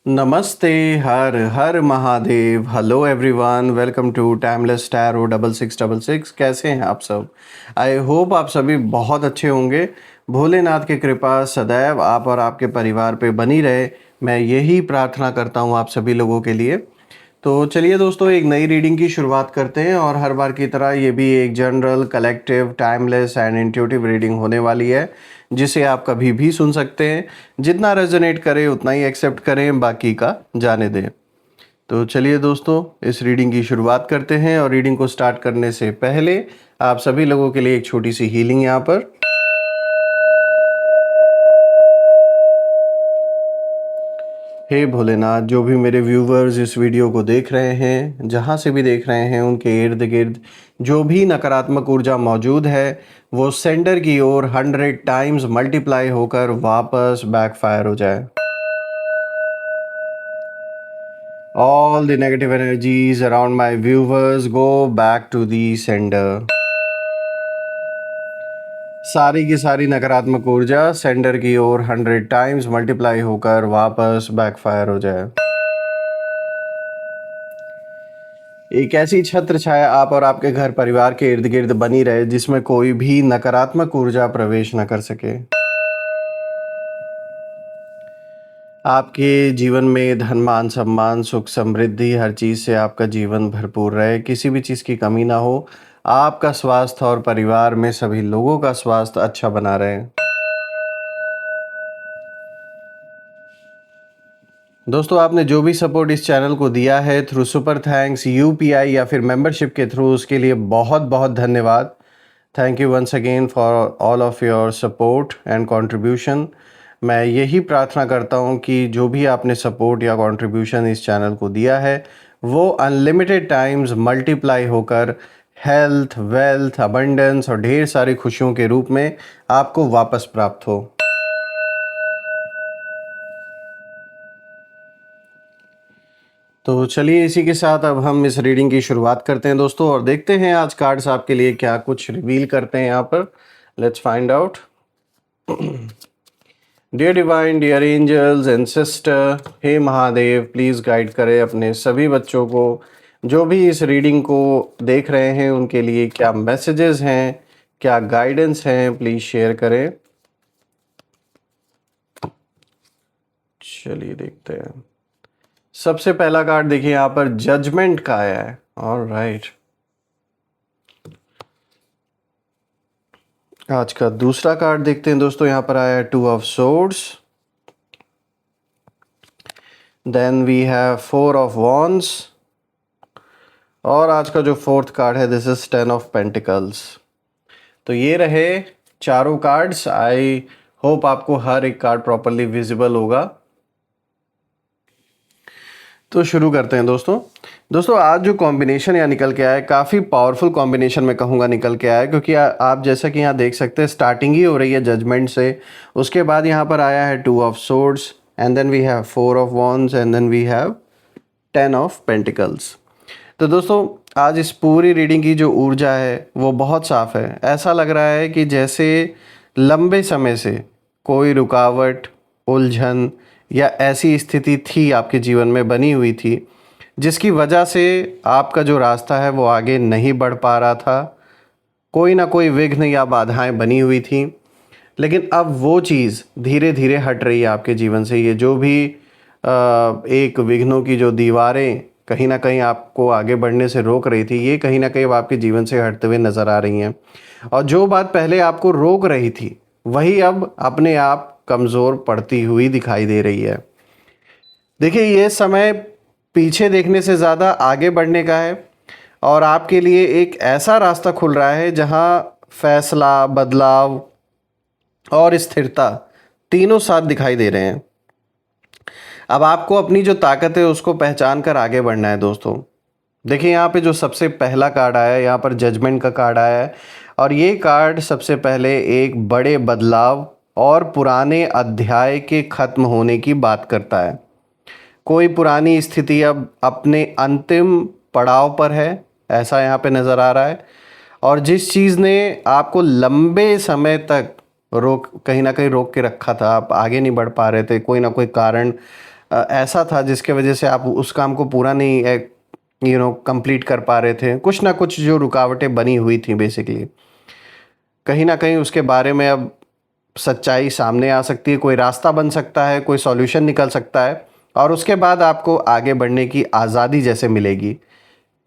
नमस्ते। हर हर Mahadev. Hello everyone, welcome to timeless tarot 6666। कैसे हैं आप सब? आई होप आप सभी बहुत अच्छे होंगे। भोलेनाथ की कृपा सदैव आप और आपके परिवार पे बनी रहे, मैं यही प्रार्थना करता हूँ आप सभी लोगों के लिए। तो चलिए दोस्तों, एक नई रीडिंग की शुरुआत करते हैं और हर बार की तरह ये भी एक general, collective, timeless and intuitive reading होने वाली है, जिसे आप कभी भी सुन सकते हैं। जितना रेजोनेट करे उतना ही एक्सेप्ट करें, बाकी का जाने दें। तो चलिए दोस्तों, इस रीडिंग की शुरुआत करते हैं और रीडिंग को स्टार्ट करने से पहले आप सभी लोगों के लिए एक छोटी सी हीलिंग यहाँ पर। हे भोलेनाथ, जो भी मेरे व्यूवर्स इस वीडियो को देख रहे हैं, जहाँ से भी देख रहे हैं, उनके इर्द गिर्द जो भी नकारात्मक ऊर्जा मौजूद है वो सेंडर की ओर 100 टाइम्स मल्टीप्लाई होकर वापस बैकफायर हो जाए। All the negative energies around my viewers go back to the sender. सारी की सारी नकारात्मक ऊर्जा सेंडर की ओर 100 टाइम्स मल्टीप्लाई होकर वापस बैकफायर हो जाए। एक ऐसी छत्र छाया आप और आपके घर परिवार के इर्द गिर्द बनी रहे, जिसमें कोई भी नकारात्मक ऊर्जा प्रवेश न कर सके। आपके जीवन में धन, मान, सम्मान, सुख, समृद्धि, हर चीज़ से आपका जीवन भरपूर रहे, किसी भी चीज़ की कमी ना हो। आपका स्वास्थ्य और परिवार में सभी लोगों का स्वास्थ्य अच्छा बना रहे। दोस्तों, आपने जो भी सपोर्ट इस चैनल को दिया है थ्रू सुपर थैंक्स, यूपीआई या फिर मेंबरशिप के थ्रू, उसके लिए बहुत बहुत धन्यवाद। Thank you once again for all of your support and contribution. मैं यही प्रार्थना करता हूँ कि जो भी आपने सपोर्ट या कंट्रीब्यूशन इस चैनल को दिया है वो अनलिमिटेड टाइम्स मल्टीप्लाई होकर हेल्थ, वेल्थ, अबंडेंस और ढेर सारी खुशियों के रूप में आपको वापस प्राप्त हो। तो चलिए, इसी के साथ अब हम इस रीडिंग की शुरुआत करते हैं दोस्तों, और देखते हैं आज कार्ड्स आपके लिए क्या कुछ रिवील करते हैं यहाँ पर। Let's find out. Dear divine, dear angels and sister, हे महादेव, प्लीज़ गाइड करें अपने सभी बच्चों को, जो भी इस रीडिंग को देख रहे हैं उनके लिए क्या मैसेजेस हैं, क्या गाइडेंस हैं, प्लीज़ शेयर करें। चलिए देखते हैं। सबसे पहला कार्ड देखिए, यहाँ पर जजमेंट का आया है। ऑलराइट। आज का दूसरा कार्ड देखते हैं दोस्तों, यहाँ पर आया है 2 of swords. Then we have 4 of wands. और आज का जो फोर्थ कार्ड है, दिस इज 10 ऑफ पेंटिकल्स। तो ये रहे चारों कार्ड्स। आई होप आपको हर एक कार्ड प्रॉपरली विजिबल होगा। तो शुरू करते हैं दोस्तों, आज जो कॉम्बिनेशन यहाँ निकल के आया है, काफ़ी पावरफुल कॉम्बिनेशन मैं कहूँगा निकल के आया है, क्योंकि आप जैसा कि यहाँ देख सकते हैं स्टार्टिंग ही हो रही है जजमेंट से। उसके बाद यहाँ पर आया है 2 of swords, and then we have 4 of wands, and then we have 10 of pentacles. तो दोस्तों, आज इस पूरी रीडिंग की जो ऊर्जा है वो बहुत साफ़ है। ऐसा लग रहा है कि जैसे लंबे समय से कोई रुकावट, उलझन या ऐसी स्थिति थी आपके जीवन में बनी हुई थी, जिसकी वजह से आपका जो रास्ता है वो आगे नहीं बढ़ पा रहा था। कोई ना कोई विघ्न या बाधाएं बनी हुई थी, लेकिन अब वो चीज़ धीरे धीरे हट रही है आपके जीवन से। ये जो भी एक विघ्नों की जो दीवारें कहीं ना कहीं आपको आगे बढ़ने से रोक रही थी, ये कहीं ना कहीं अब आपके जीवन से हटते हुए नज़र आ रही हैं। और जो बात पहले आपको रोक रही थी, वही अब अपने आप कमज़ोर पड़ती हुई दिखाई दे रही है। देखिए, ये समय पीछे देखने से ज़्यादा आगे बढ़ने का है, और आपके लिए एक ऐसा रास्ता खुल रहा है जहां फैसला, बदलाव और स्थिरता तीनों साथ दिखाई दे रहे हैं। अब आपको अपनी जो ताकत है उसको पहचान कर आगे बढ़ना है दोस्तों। देखिए, यहाँ पे जो सबसे पहला कार्ड आया है, यहाँ पर जजमेंट का कार्ड आया है, और ये कार्ड सबसे पहले एक बड़े बदलाव और पुराने अध्याय के ख़त्म होने की बात करता है। कोई पुरानी स्थिति अब अपने अंतिम पड़ाव पर है, ऐसा यहाँ पे नज़र आ रहा है। और जिस चीज़ ने आपको लंबे समय तक कहीं ना कहीं रोक के रखा था, आप आगे नहीं बढ़ पा रहे थे, कोई ना कोई कारण ऐसा था जिसके वजह से आप उस काम को पूरा नहीं कंप्लीट कर पा रहे थे, कुछ ना कुछ जो रुकावटें बनी हुई थी बेसिकली, कहीं ना कहीं उसके बारे में अब सच्चाई सामने आ सकती है, कोई रास्ता बन सकता है, कोई सॉल्यूशन निकल सकता है और उसके बाद आपको आगे बढ़ने की आज़ादी जैसे मिलेगी।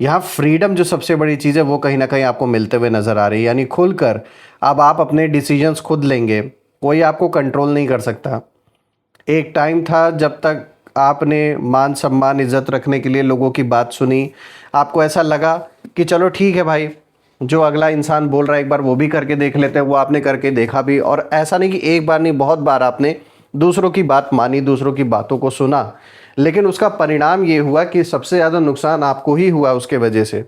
यहाँ फ्रीडम जो सबसे बड़ी चीज़ है वो कहीं ना कहीं आपको मिलते हुए नज़र आ रही है, यानी खुलकर अब आप अपने डिसीजंस खुद लेंगे, कोई आपको कंट्रोल नहीं कर सकता। एक टाइम था जब तक आपने मान सम्मान इज़्ज़त रखने के लिए लोगों की बात सुनी, आपको ऐसा लगा कि चलो ठीक है भाई, जो अगला इंसान बोल रहा है एक बार वो भी करके देख लेते हैं, वो आपने करके देखा भी, और ऐसा नहीं कि एक बार नहीं बहुत बार आपने दूसरों की बात मानी, दूसरों की बातों को सुना, लेकिन उसका परिणाम ये हुआ कि सबसे ज़्यादा नुकसान आपको ही हुआ उसके वजह से।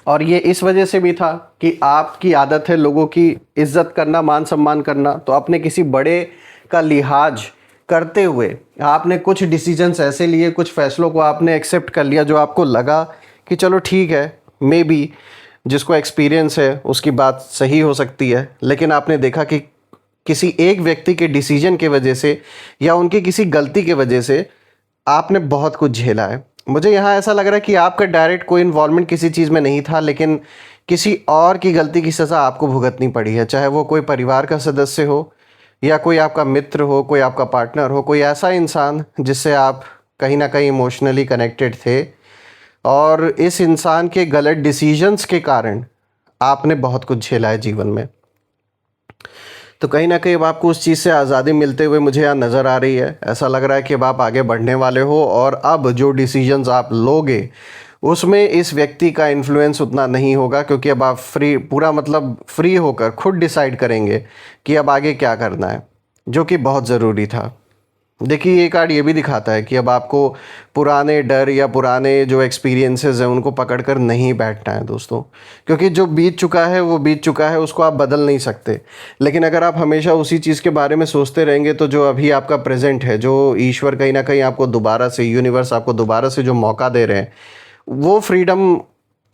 और ये इस वजह से भी था कि आपकी आदत है लोगों की इज्जत करना, मान सम्मान करना, तो अपने किसी बड़े का लिहाज करते हुए आपने कुछ डिसीजंस ऐसे लिए, कुछ फैसलों को आपने एक्सेप्ट कर लिया जो आपको लगा कि चलो ठीक है, मे बी जिसको एक्सपीरियंस है उसकी बात सही हो सकती है, लेकिन आपने देखा कि किसी एक व्यक्ति के डिसीजन के वजह से या उनकी किसी गलती के वजह से आपने बहुत कुछ झेला है। मुझे यहाँ ऐसा लग रहा है कि आपका डायरेक्ट कोई इन्वॉल्वमेंट किसी चीज़ में नहीं था, लेकिन किसी और की गलती की सज़ा आपको भुगतनी पड़ी है, चाहे वो कोई परिवार का सदस्य हो या कोई आपका मित्र हो, कोई आपका पार्टनर हो, कोई ऐसा इंसान जिससे आप कहीं ना कहीं इमोशनली कनेक्टेड थे, और इस इंसान के गलत डिसीजंस के कारण आपने बहुत कुछ झेला है जीवन में। तो कहीं ना कहीं अब आपको उस चीज़ से आज़ादी मिलते हुए मुझे यहाँ नज़र आ रही है। ऐसा लग रहा है कि अब आप आगे बढ़ने वाले हो और अब जो डिसीजंस आप लोगे उसमें इस व्यक्ति का इन्फ्लुएंस उतना नहीं होगा, क्योंकि अब आप फ्री, पूरा मतलब फ्री होकर खुद डिसाइड करेंगे कि अब आगे क्या करना है, जो कि बहुत ज़रूरी था। देखिए, ये कार्ड ये भी दिखाता है कि अब आपको पुराने डर या पुराने जो एक्सपीरियंसेस हैं उनको पकड़कर नहीं बैठना है दोस्तों, क्योंकि जो बीत चुका है वो बीत चुका है, उसको आप बदल नहीं सकते। लेकिन अगर आप हमेशा उसी चीज़ के बारे में सोचते रहेंगे तो जो अभी आपका प्रेजेंट है, जो ईश्वर कहीं ना कहीं आपको दोबारा से, यूनिवर्स आपको दोबारा से जो मौका दे रहे हैं, वो फ्रीडम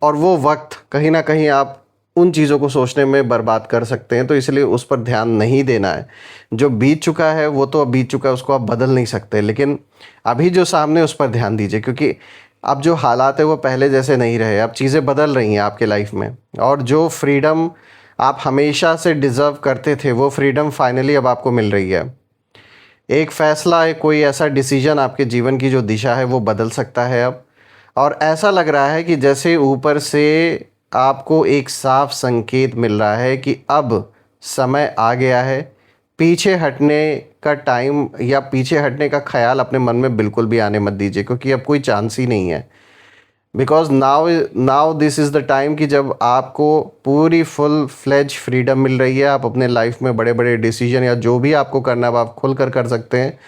और वो वक्त कहीं ना कहीं आप उन चीज़ों को सोचने में बर्बाद कर सकते हैं। तो इसलिए उस पर ध्यान नहीं देना है। जो बीत चुका है वो तो अब बीत चुका है, उसको आप बदल नहीं सकते, लेकिन अभी जो सामने उस पर ध्यान दीजिए, क्योंकि अब जो हालात है वो पहले जैसे नहीं रहे, अब चीज़ें बदल रही हैं आपके लाइफ में, और जो फ्रीडम आप हमेशा से डिज़र्व करते थे वो फ्रीडम फाइनली अब आपको मिल रही है। एक फ़ैसला है, कोई ऐसा डिसीजन आपके जीवन की जो दिशा है वो बदल सकता है अब, और ऐसा लग रहा है कि जैसे ऊपर से आपको एक साफ संकेत मिल रहा है कि अब समय आ गया है। पीछे हटने का टाइम या पीछे हटने का ख्याल अपने मन में बिल्कुल भी आने मत दीजिए, क्योंकि अब कोई चांस ही नहीं है। Because now now this is the time कि जब आपको पूरी फुल फ्लेज फ्रीडम मिल रही है। आप अपने लाइफ में बड़े बड़े डिसीजन या जो भी आपको करना है आप खुल कर सकते हैं।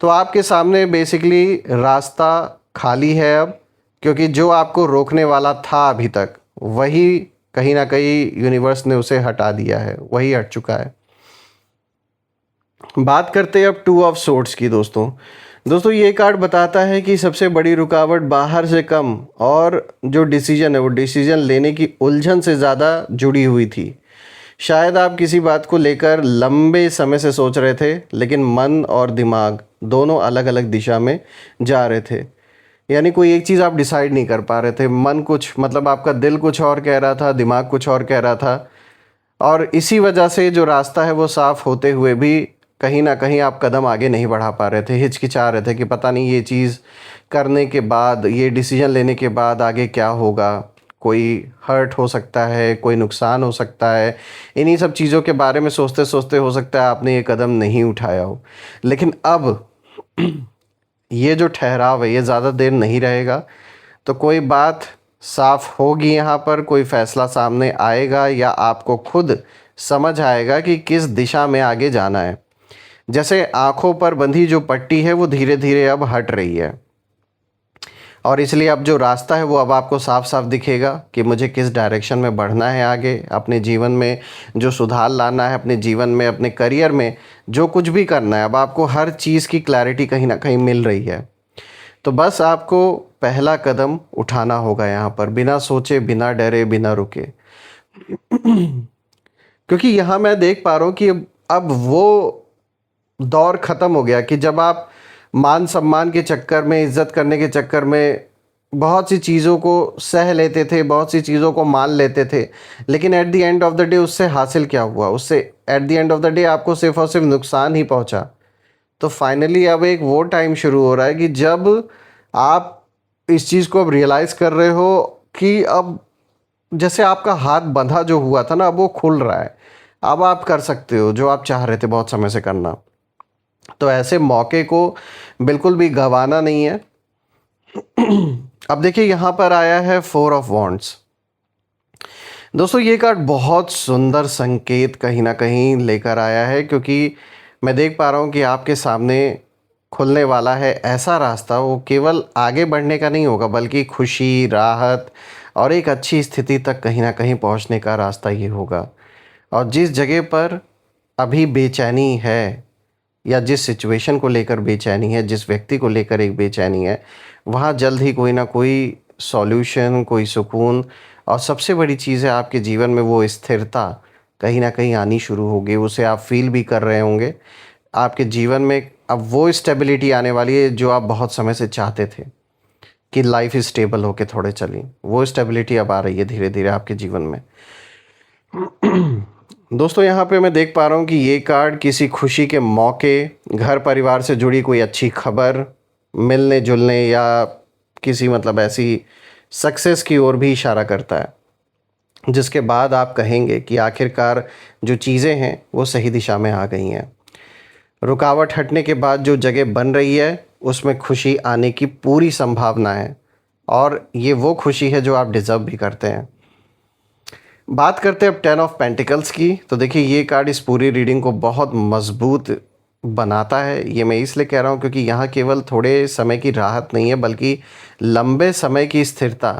तो आपके सामने बेसिकली रास्ता खाली है अब, क्योंकि जो आपको रोकने वाला था अभी तक, वही कहीं ना कहीं यूनिवर्स ने उसे हटा दिया है, वही हट चुका है। बात करते हैं अब 2 ऑफ सोर्ड्स की दोस्तों ये कार्ड बताता है कि सबसे बड़ी रुकावट बाहर से कम और जो डिसीजन है वो डिसीजन लेने की उलझन से ज़्यादा जुड़ी हुई थी। शायद आप किसी बात को लेकर लंबे समय से सोच रहे थे, लेकिन मन और दिमाग दोनों अलग अलग दिशा में जा रहे थे। यानी कोई एक चीज़ आप डिसाइड नहीं कर पा रहे थे। मन कुछ, मतलब आपका दिल कुछ और कह रहा था, दिमाग कुछ और कह रहा था, और इसी वजह से जो रास्ता है वो साफ़ होते हुए भी कहीं ना कहीं आप कदम आगे नहीं बढ़ा पा रहे थे। हिचकिचा रहे थे कि पता नहीं ये चीज़ करने के बाद, ये डिसीजन लेने के बाद आगे क्या होगा, कोई हर्ट हो सकता है, कोई नुकसान हो सकता है। इन्हीं सब चीज़ों के बारे में सोचते सोचते हो सकता है आपने ये कदम नहीं उठाया हो। लेकिन अब ये जो ठहराव है ये ज़्यादा देर नहीं रहेगा, तो कोई बात साफ होगी यहाँ पर, कोई फ़ैसला सामने आएगा या आपको खुद समझ आएगा कि किस दिशा में आगे जाना है। जैसे आँखों पर बंधी जो पट्टी है वो धीरे धीरे अब हट रही है, और इसलिए अब जो रास्ता है वो अब आपको साफ साफ दिखेगा कि मुझे किस डायरेक्शन में बढ़ना है आगे, अपने जीवन में जो सुधार लाना है, अपने जीवन में, अपने करियर में जो कुछ भी करना है, अब आपको हर चीज़ की क्लैरिटी कहीं ना कहीं मिल रही है। तो बस आपको पहला कदम उठाना होगा यहाँ पर, बिना सोचे, बिना डरे, बिना रुके। क्योंकि यहाँ मैं देख पा रहा हूँ कि अब वो दौर ख़त्म हो गया कि जब आप मान सम्मान के चक्कर में, इज्जत करने के चक्कर में बहुत सी चीज़ों को सह लेते थे, बहुत सी चीज़ों को मान लेते थे, लेकिन at the end of the day उससे हासिल क्या हुआ? उससे at the end of the day आपको सिर्फ और सिर्फ नुकसान ही पहुंचा। तो फाइनली अब एक वो टाइम शुरू हो रहा है कि जब आप इस चीज़ को अब रियलाइज़ कर रहे हो कि अब जैसे आपका हाथ बंधा जो हुआ था ना, अब वो खुल रहा है। अब आप कर सकते हो जो आप चाह रहे थे बहुत समय से करना। तो ऐसे मौके को बिल्कुल भी गंवाना नहीं है। अब देखिए यहाँ पर आया है 4 ऑफ वॉन्ड्स। दोस्तों ये कार्ड बहुत सुंदर संकेत कहीं ना कहीं लेकर आया है, क्योंकि मैं देख पा रहा हूँ कि आपके सामने खुलने वाला है ऐसा रास्ता, वो केवल आगे बढ़ने का नहीं होगा बल्कि खुशी, राहत और एक अच्छी स्थिति तक कहीं ना कहीं पहुँचने का रास्ता ये होगा। और जिस जगह पर अभी बेचैनी है, या जिस सिचुएशन को लेकर बेचैनी है, जिस व्यक्ति को लेकर एक बेचैनी है, वहाँ जल्द ही कोई ना कोई सॉल्यूशन, कोई सुकून और सबसे बड़ी चीज़ है आपके जीवन में वो स्थिरता कहीं न कहीं आनी शुरू होगी। उसे आप फ़ील भी कर रहे होंगे। आपके जीवन में अब वो स्टेबिलिटी आने वाली है जो आप बहुत समय से चाहते थे कि लाइफ़ स्टेबल होके थोड़े चलें। वो स्टेबिलिटी अब आ रही है धीरे-धीरे आपके जीवन में। दोस्तों यहाँ पे मैं देख पा रहा हूँ कि ये कार्ड किसी खुशी के मौके, घर परिवार से जुड़ी कोई अच्छी खबर, मिलने जुलने या किसी मतलब ऐसी सक्सेस की ओर भी इशारा करता है, जिसके बाद आप कहेंगे कि आखिरकार जो चीज़ें हैं वो सही दिशा में आ गई हैं। रुकावट हटने के बाद जो जगह बन रही है उसमें खुशी आने की पूरी संभावना है, और ये वो खुशी है जो आप डिज़र्व भी करते हैं। बात करते हैं अब 10 ऑफ पेंटिकल्स की। तो देखिए ये कार्ड इस पूरी रीडिंग को बहुत मजबूत बनाता है। ये मैं इसलिए कह रहा हूँ क्योंकि यहाँ केवल थोड़े समय की राहत नहीं है बल्कि लंबे समय की स्थिरता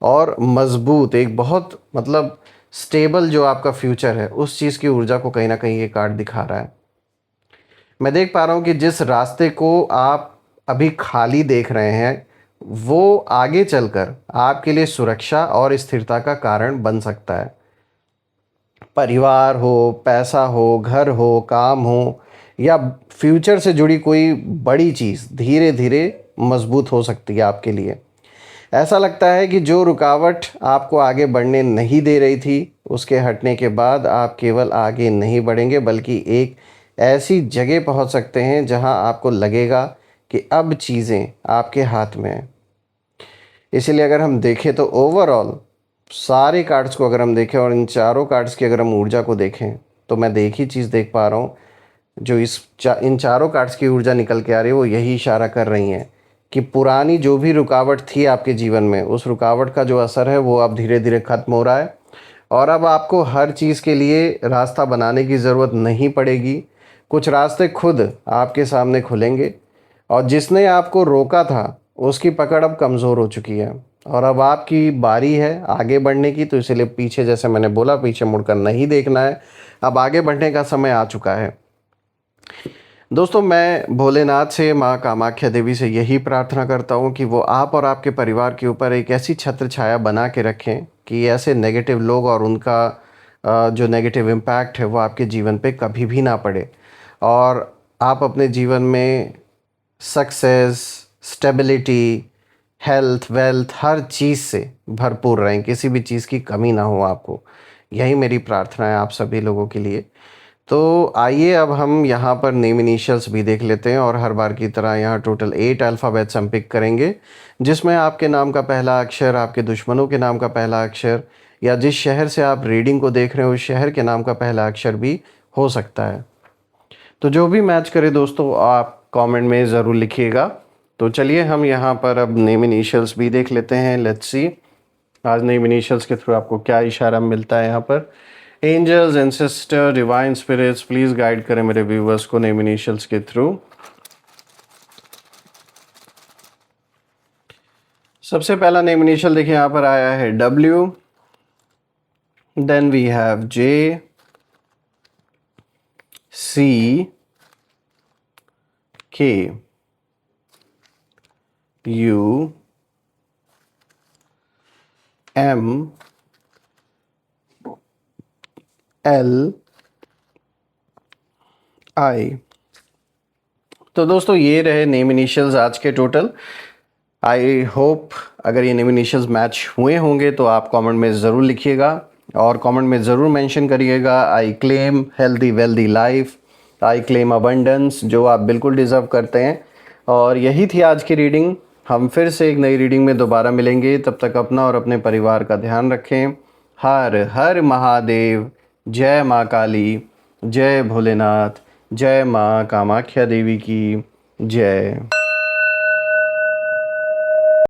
और मजबूत एक बहुत मतलब स्टेबल जो आपका फ्यूचर है उस चीज़ की ऊर्जा को कहीं ना कहीं ये कार्ड दिखा रहा है। मैं देख पा रहा हूँ कि जिस रास्ते को आप अभी खाली देख रहे हैं वो आगे चलकर आपके लिए सुरक्षा और स्थिरता का कारण बन सकता है। परिवार हो, पैसा हो, घर हो, काम हो या फ्यूचर से जुड़ी कोई बड़ी चीज़ धीरे धीरे मजबूत हो सकती है आपके लिए। ऐसा लगता है कि जो रुकावट आपको आगे बढ़ने नहीं दे रही थी उसके हटने के बाद आप केवल आगे नहीं बढ़ेंगे बल्कि एक ऐसी जगह पहुंच सकते हैं जहां आपको लगेगा कि अब चीज़ें आपके हाथ में हैं। इसीलिए अगर हम देखें तो ओवरऑल सारे कार्ड्स को अगर हम देखें और इन चारों कार्ड्स की अगर हम ऊर्जा को देखें तो मैं एक ही चीज़ देख पा रहा हूँ जो इन चारों कार्ड्स की ऊर्जा निकल के आ रही है, वो यही इशारा कर रही हैं कि पुरानी जो भी रुकावट थी आपके जीवन में उस रुकावट का जो असर है वो अब धीरे धीरे ख़त्म हो रहा है, और अब आपको हर चीज़ के लिए रास्ता बनाने की ज़रूरत नहीं पड़ेगी। कुछ रास्ते खुद आपके सामने खुलेंगे, और जिसने आपको रोका था उसकी पकड़ अब कमज़ोर हो चुकी है और अब आपकी बारी है आगे बढ़ने की। तो इसलिए पीछे, जैसे मैंने बोला, पीछे मुड़कर नहीं देखना है, अब आगे बढ़ने का समय आ चुका है। दोस्तों मैं भोलेनाथ से, माँ कामाख्या देवी से यही प्रार्थना करता हूँ कि वो आप और आपके परिवार के ऊपर एक ऐसी छत्र छाया बना के रखें कि ऐसे नेगेटिव लोग और उनका जो नेगेटिव इम्पैक्ट है वो आपके जीवन पे कभी भी ना पड़े, और आप अपने जीवन में सक्सेस, स्टेबिलिटी, हेल्थ, वेल्थ हर चीज़ से भरपूर रहें, किसी भी चीज़ की कमी ना हो आपको। यही मेरी प्रार्थना है आप सभी लोगों के लिए। तो आइए अब हम यहाँ पर नेम इनिशियल्स भी देख लेते हैं, और हर बार की तरह यहाँ टोटल 8 अल्फ़ाबेट्स हम पिक करेंगे, जिसमें आपके नाम का पहला अक्षर, आपके दुश्मनों के नाम का पहला अक्षर, या जिस शहर से आप रीडिंग को देख रहे हो उस शहर के नाम का पहला अक्षर भी हो सकता है। तो जो भी मैच करे दोस्तों आप कमेंट में ज़रूर लिखिएगा। तो चलिए हम यहाँ पर अब नेम इनिशियल्स भी देख लेते हैं। लेट्स सी आज नेम इनिशियल्स के थ्रू आपको क्या इशारा मिलता है। यहाँ पर angels, ancestor, divine spirits please guide करें मेरे व्यूवर्स को नेम इनिशियल्स के थ्रू। सबसे पहला नेम इनिशियल देखिए यहाँ पर आया है W, then we have J, C, K, U, M, L, I। तो दोस्तों ये रहे नेम इनिशियल्स आज के टोटल। आई होप अगर ये नेम इनिशियल्स मैच हुए होंगे तो आप कमेंट में ज़रूर लिखिएगा और कमेंट में ज़रूर मेंशन करिएगा I claim healthy wealthy life, I claim abundance, जो आप बिल्कुल डिज़र्व करते हैं। और यही थी आज की रीडिंग। हम फिर से एक नई रीडिंग में दोबारा मिलेंगे, तब तक अपना और अपने परिवार का ध्यान रखें। हर हर महादेव। जय माँ काली, जय भोलेनाथ, जय माँ कामाख्या देवी की जय।